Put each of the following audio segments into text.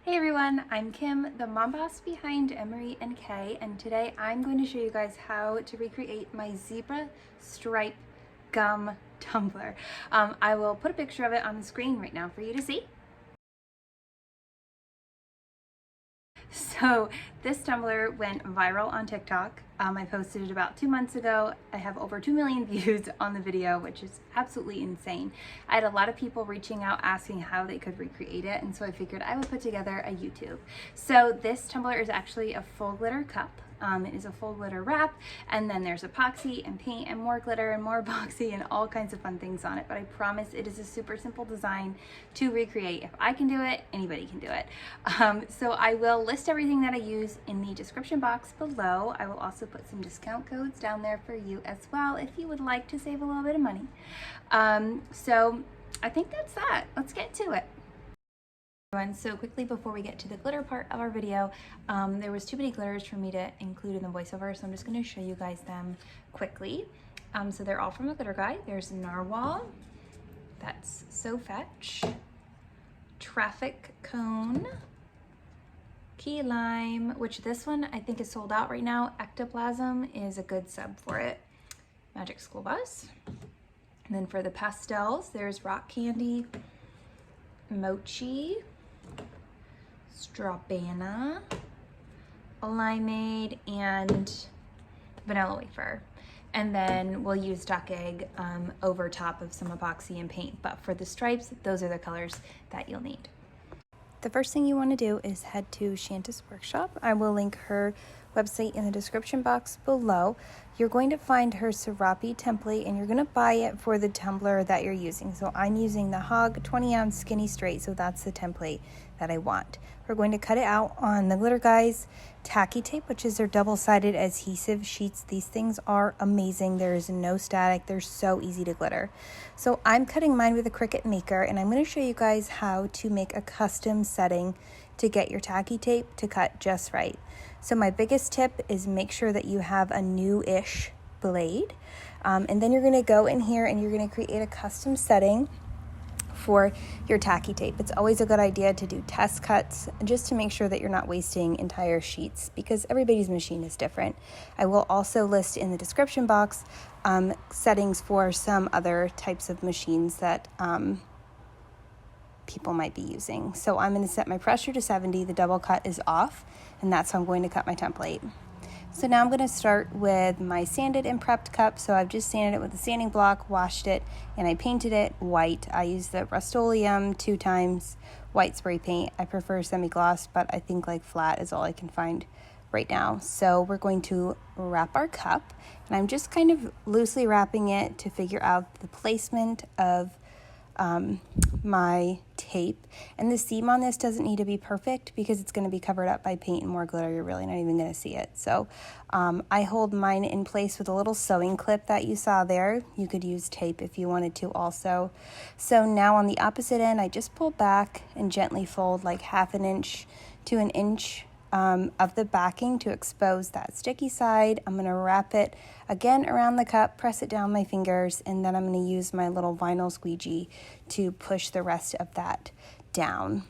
Hey everyone, I'm Kim, the mom boss behind EMERYANDK, and today I'm going to show you guys how to recreate my zebra stripe gum tumbler. I will put a picture of it on the screen right now for you to see. So this tumbler went viral on TikTok. I posted it about 2 months ago. I have over 2 million views on the video, which is absolutely insane. I had a lot of people reaching out asking how they could recreate it, and so I figured I would put together a YouTube. So this tumbler is actually a full glitter cup. It is a full glitter wrap, and then there's epoxy and paint and more glitter and more epoxy and all kinds of fun things on it. But I promise it is a super simple design to recreate. If I can do it, anybody can do it. So I will list everything that I use in the description box below. I will also put some discount codes down there for you as well if you would like to save a little bit of money. So I think that's that. Let's get to it. So quickly before we get to the glitter part of our video, there was too many glitters for me to include in the voiceover, so I'm just going to show you guys them quickly. So they're all from the glitter guide. There's Narwhal, that's So Fetch, Traffic Cone, Key Lime, which this one I think is sold out right now. Ectoplasm is a good sub for it. Magic School Bus. And then for the pastels, there's Rock Candy, Mochi, Strawbana, Limeade, and Vanilla Wafer. And then we'll use duck egg over top of some epoxy and paint. But for the stripes, those are the colors that you'll need. The first thing you want to do is head to Shanta's workshop. I will link her website in the description box below. You're going to find her Serape template and you're going to buy it for the tumbler that you're using. So I'm using the Hog 20 ounce skinny straight, so that's the template that I want. We're going to cut it out on the Glitter Guys Tacky Tape, which is their double-sided adhesive sheets. These things are amazing. There is no static. They're so easy to glitter. So I'm cutting mine with a Cricut Maker, and I'm going to show you guys how to make a custom setting to get your tacky tape to cut just right. So my biggest tip is make sure that you have a new-ish blade. And then you're going to go in here and you're going to create a custom setting for your tacky tape. It's always a good idea to do test cuts just to make sure that you're not wasting entire sheets because everybody's machine is different. I will also list in the description box settings for some other types of machines that people might be using. So I'm going to set my pressure to 70. The double cut is off, and that's how I'm going to cut my template. So now I'm going to start with my sanded and prepped cup. So I've just sanded it with a sanding block, washed it, and I painted it white. I used the Rust-Oleum 2 times white spray paint. I prefer semi-gloss, but I think like flat is all I can find right now. So we're going to wrap our cup, and I'm just kind of loosely wrapping it to figure out the placement of my tape. And the seam on this doesn't need to be perfect because it's going to be covered up by paint and more glitter. You're really not even going to see it. So I hold mine in place with a little sewing clip that you saw there. You could use tape if you wanted to also. So now on the opposite end, I just pull back and gently fold like 1/2 inch to 1 inch of the backing to expose that sticky side. I'm going to wrap it again around the cup, press it down my fingers, and then I'm going to use my little vinyl squeegee to push the rest of that down.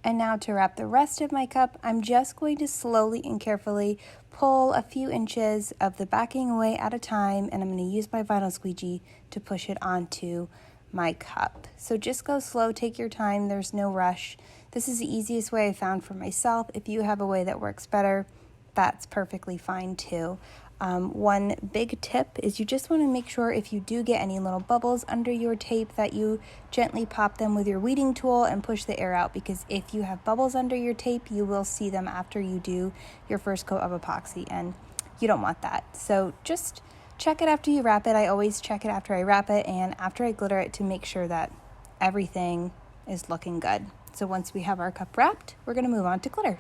And now to wrap the rest of my cup, I'm just going to slowly and carefully pull a few inches of the backing away at a time, and I'm going to use my vinyl squeegee to push it onto my cup. So just go slow, take your time, there's no rush. This is the easiest way I found for myself. If you have a way that works better, that's perfectly fine too. One big tip is you just want to make sure if you do get any little bubbles under your tape that you gently pop them with your weeding tool and push the air out, because if you have bubbles under your tape, you will see them after you do your first coat of epoxy, and you don't want that. So just check it after you wrap it. I always check it after I wrap it and after I glitter it to make sure that everything is looking good. So once we have our cup wrapped, we're going to move on to glitter.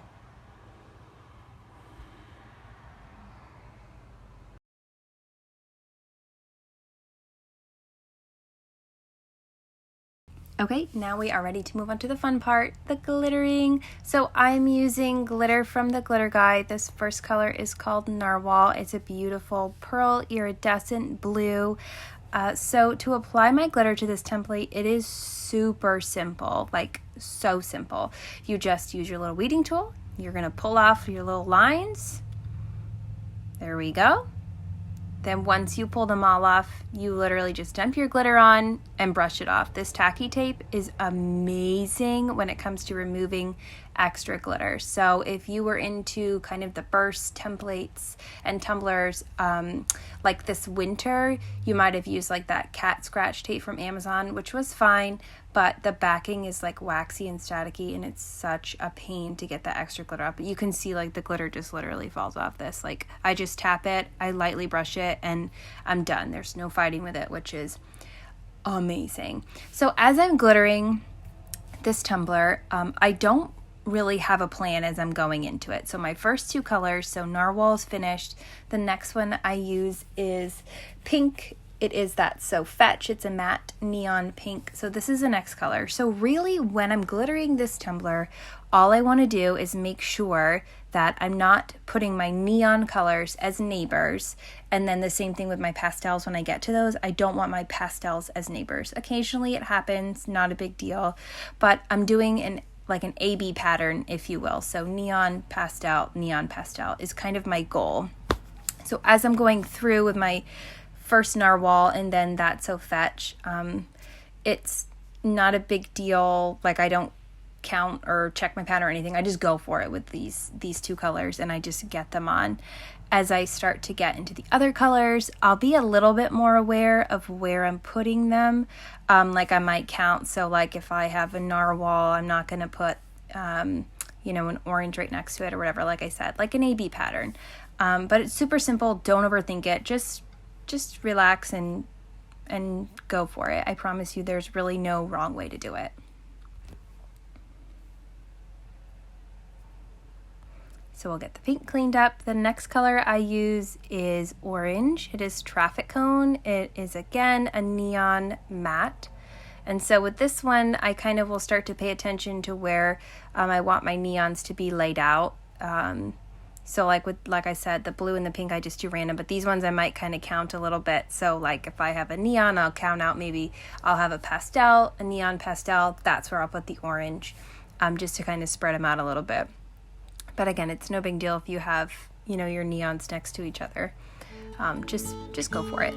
Okay, now we are ready to move on to the fun part, the glittering. So I'm using glitter from the Glitter Guide. This first color is called Narwhal. It's a beautiful pearl iridescent blue. So to apply my glitter to this template, it is super simple, like so simple. You just use your little weeding tool. You're gonna pull off your little lines. There we go. Then once you pull them all off, you literally just dump your glitter on and brush it off. This tacky tape is amazing when it comes to removing extra glitter. So if you were into kind of the burst templates and tumblers, like this winter, you might have used like that cat scratch tape from Amazon, which was fine, but the backing is like waxy and staticky, and it's such a pain to get that extra glitter up. But you can see like the glitter just literally falls off this. Like I just tap it, I lightly brush it, and I'm done. There's no fighting with it, which is amazing. So as I'm glittering this tumbler, I don't really have a plan as I'm going into it. So my first two colors, so Narwhal is finished. The next one I use is pink. It is that So Fetch. It's a matte neon pink. So this is the next color. So really when I'm glittering this tumbler, all I want to do is make sure that I'm not putting my neon colors as neighbors. And then the same thing with my pastels. When I get to those, I don't want my pastels as neighbors. Occasionally it happens, not a big deal, but I'm doing an AB pattern, if you will. So neon pastel is kind of my goal. So as I'm going through with my first Narwhal and then that So Fetch, it's not a big deal. Like I don't count or check my pattern or anything. I just go for it with these two colors and I just get them on. As I start to get into the other colors, I'll be a little bit more aware of where I'm putting them. Like I might count. So like if I have a Narwhal, I'm not going to put, an orange right next to it or whatever. Like I said, like an AB pattern. But it's super simple. Don't overthink it. Just relax and go for it. I promise you there's really no wrong way to do it. So we'll get the pink cleaned up. The next color I use is orange. It is Traffic Cone. It is again a neon matte. And so with this one, I kind of will start to pay attention to where I want my neons to be laid out. So like I said, the blue and the pink I just do random, but these ones I might kind of count a little bit. So like if I have a neon, I'll count out, maybe I'll have a pastel, a neon pastel. That's where I'll put the orange, just to kind of spread them out a little bit. But again, it's no big deal if you have, your neons next to each other. Just go for it.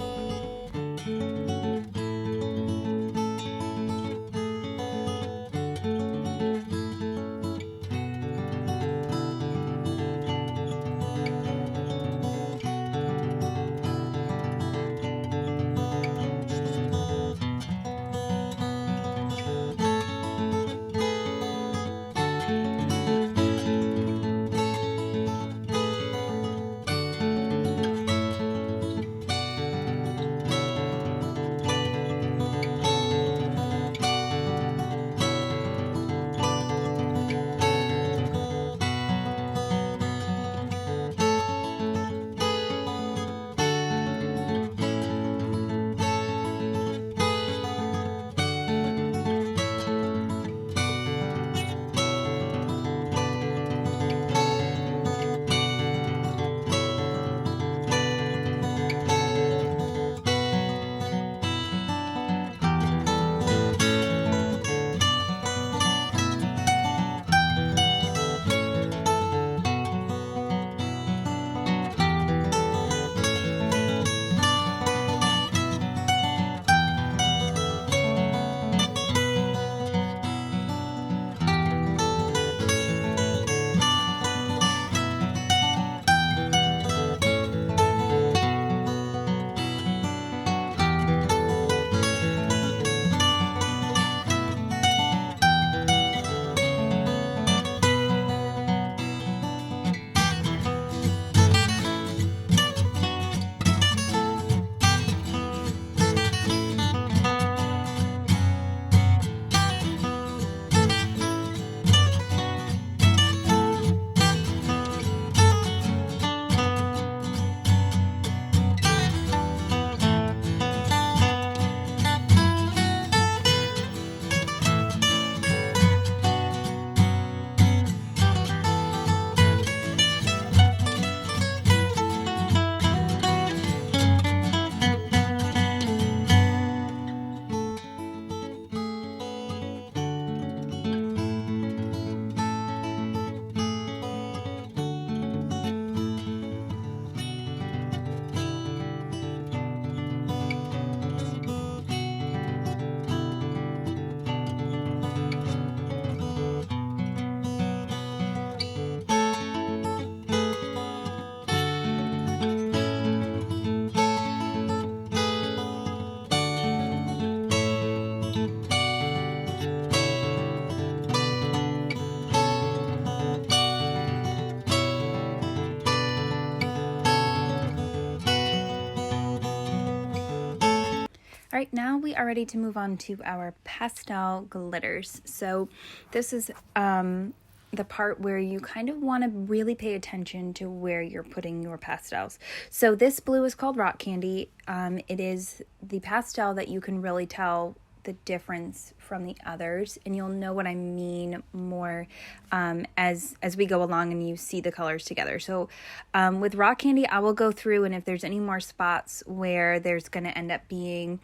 All right, now we are ready to move on to our pastel glitters. So this is the part where you kind of want to really pay attention to where you're putting your pastels. So this blue is called Rock Candy. It is the pastel that you can really tell the difference from the others, and you'll know what I mean more as we go along and you see the colors together. So with Rock Candy, I will go through, and if there's any more spots where there's going to end up being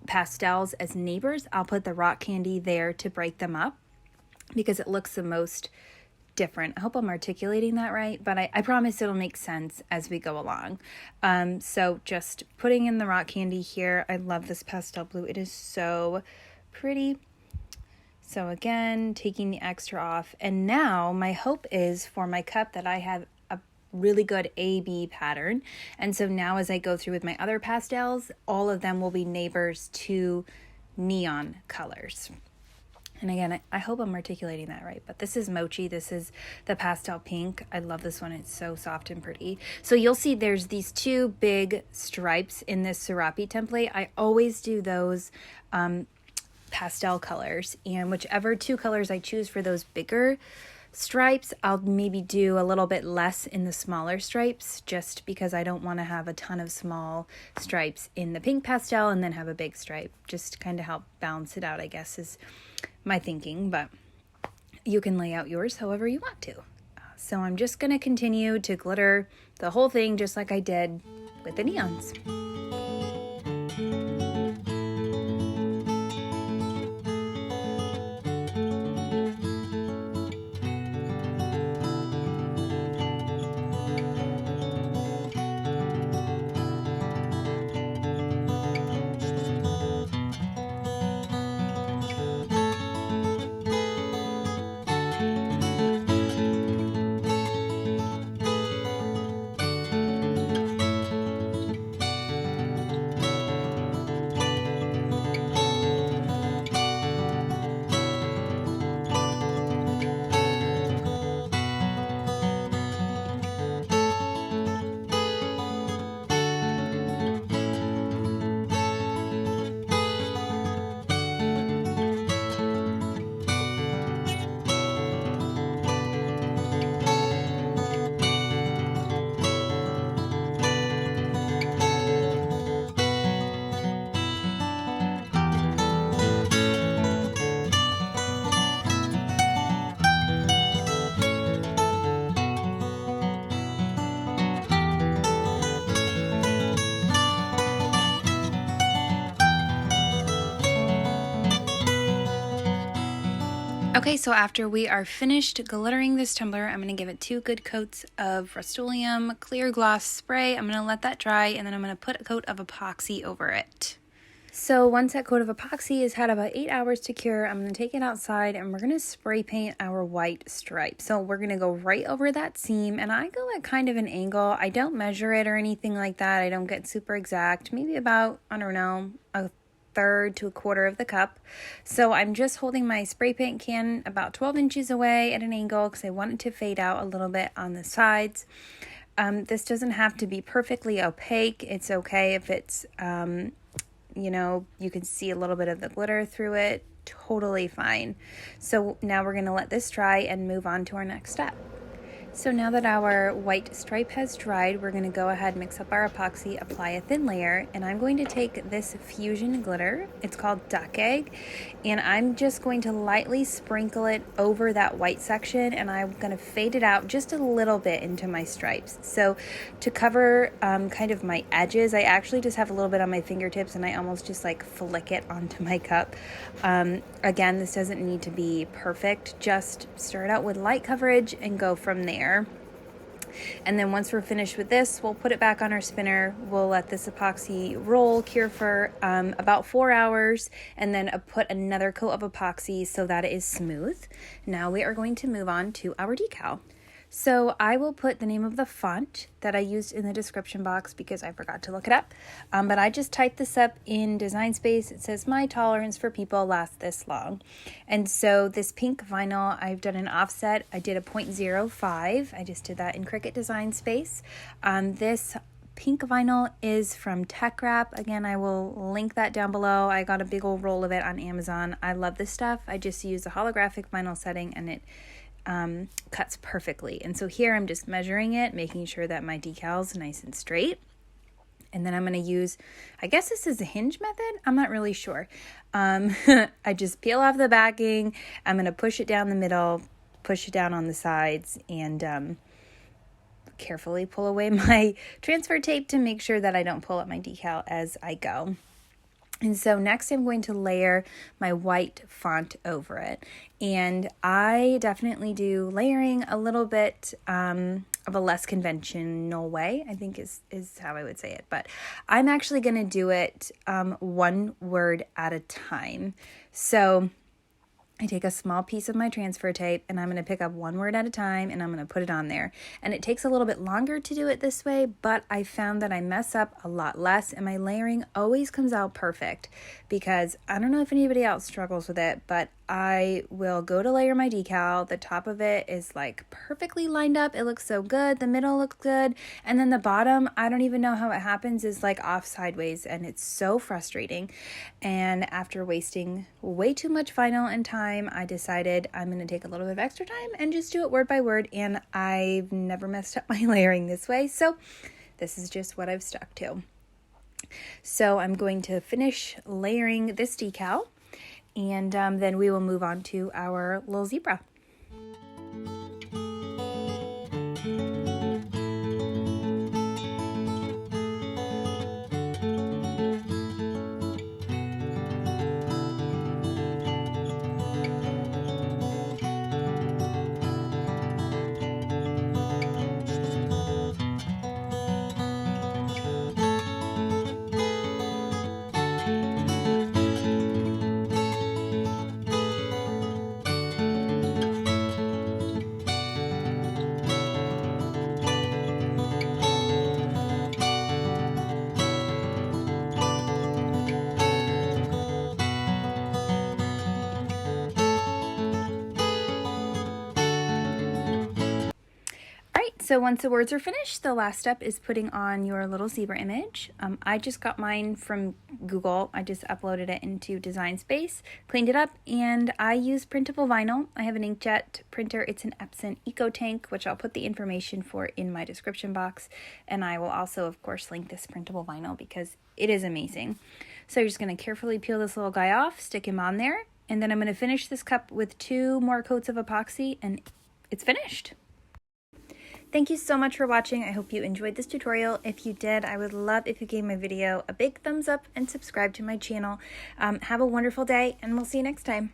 pastels as neighbors, I'll put the Rock Candy there to break them up because it looks the most different. I hope I'm articulating that right, but I promise it'll make sense as we go along. So just putting in the Rock Candy here. I love this pastel blue. It is so pretty. So again, taking the extra off. And now my hope is for my cup that I have a really good A-B pattern. And so now as I go through with my other pastels, all of them will be neighbors to neon colors. And again, I hope I'm articulating that right, but this is Mochi. This is the pastel pink. I love this one. It's so soft and pretty. So you'll see there's these two big stripes in this Serape template. I always do those pastel colors, and whichever two colors I choose for those bigger stripes, I'll maybe do a little bit less in the smaller stripes, just because I don't want to have a ton of small stripes in the pink pastel and then have a big stripe. Just to kind of help balance it out, I guess, is my thinking, but you can lay out yours however you want to. So I'm just going to continue to glitter the whole thing just like I did with the neons. Okay, so after we are finished glittering this tumbler, I'm going to give it 2 good coats of Rust-Oleum clear gloss spray. I'm going to let that dry, and then I'm going to put a coat of epoxy over it. So once that coat of epoxy has had about 8 hours to cure, I'm going to take it outside and we're going to spray paint our white stripe. So we're going to go right over that seam, and I go at kind of an angle. I don't measure it or anything like that. I don't get super exact, maybe about, I don't know, a third to a quarter of the cup. So I'm just holding my spray paint can about 12 inches away at an angle because I want it to fade out a little bit on the sides. This doesn't have to be perfectly opaque. It's okay if it's, you know, you can see a little bit of the glitter through it. Totally fine. So now we're going to let this dry and move on to our next step. So now that our white stripe has dried, we're going to go ahead, mix up our epoxy, apply a thin layer, and I'm going to take this fusion glitter, it's called Duck Egg, and I'm just going to lightly sprinkle it over that white section, and I'm going to fade it out just a little bit into my stripes. So to cover kind of my edges, I actually just have a little bit on my fingertips, and I almost just like flick it onto my cup. Again, this doesn't need to be perfect, just start out with light coverage and go from there. And then once we're finished with this, we'll put it back on our spinner. We'll let this epoxy roll, cure for about 4 hours, and then put another coat of epoxy so that it is smooth. Now we are going to move on to our decal. So I will put the name of the font that I used in the description box because I forgot to look it up. But I just typed this up in Design Space. It says, my tolerance for people lasts this long. And so this pink vinyl, I've done an offset. I did a 0.05. I just did that in Cricut Design Space. This pink vinyl is from Tech Wrap. Again, I will link that down below. I got a big old roll of it on Amazon. I love this stuff. I just use a holographic vinyl setting and it cuts perfectly. And so here I'm just measuring it, making sure that my decal's nice and straight. And then I'm going to use, I guess this is a hinge method. I'm not really sure. I just peel off the backing. I'm going to push it down the middle, push it down on the sides, and carefully pull away my transfer tape to make sure that I don't pull up my decal as I go. And so next I'm going to layer my white font over it. And I definitely do layering a little bit of a less conventional way, I think is how I would say it. But I'm actually going to do it one word at a time. So I take a small piece of my transfer tape and I'm going to pick up one word at a time and I'm going to put it on there. And it takes a little bit longer to do it this way, but I found that I mess up a lot less and my layering always comes out perfect, because I don't know if anybody else struggles with it, but I will go to layer my decal. The top of it is like perfectly lined up. It looks so good. The middle looks good. And then the bottom, I don't even know how it happens, is like off sideways, and it's so frustrating. And after wasting way too much vinyl and time, I decided I'm going to take a little bit of extra time and just do it word by word. And I've never messed up my layering this way. So this is just what I've stuck to. So I'm going to finish layering this decal, and then we will move on to our little zebra. So once the words are finished, the last step is putting on your little zebra image. I just got mine from Google. I just uploaded it into Design Space, cleaned it up, and I use printable vinyl. I have an inkjet printer. It's an Epson EcoTank, which I'll put the information for in my description box. And I will also, of course, link this printable vinyl because it is amazing. So you're just going to carefully peel this little guy off, stick him on there, and then I'm going to finish this cup with 2 more coats of epoxy, and it's finished. Thank you so much for watching. I hope you enjoyed this tutorial. If you did, I would love if you gave my video a big thumbs up and subscribe to my channel. Have a wonderful day, and we'll see you next time.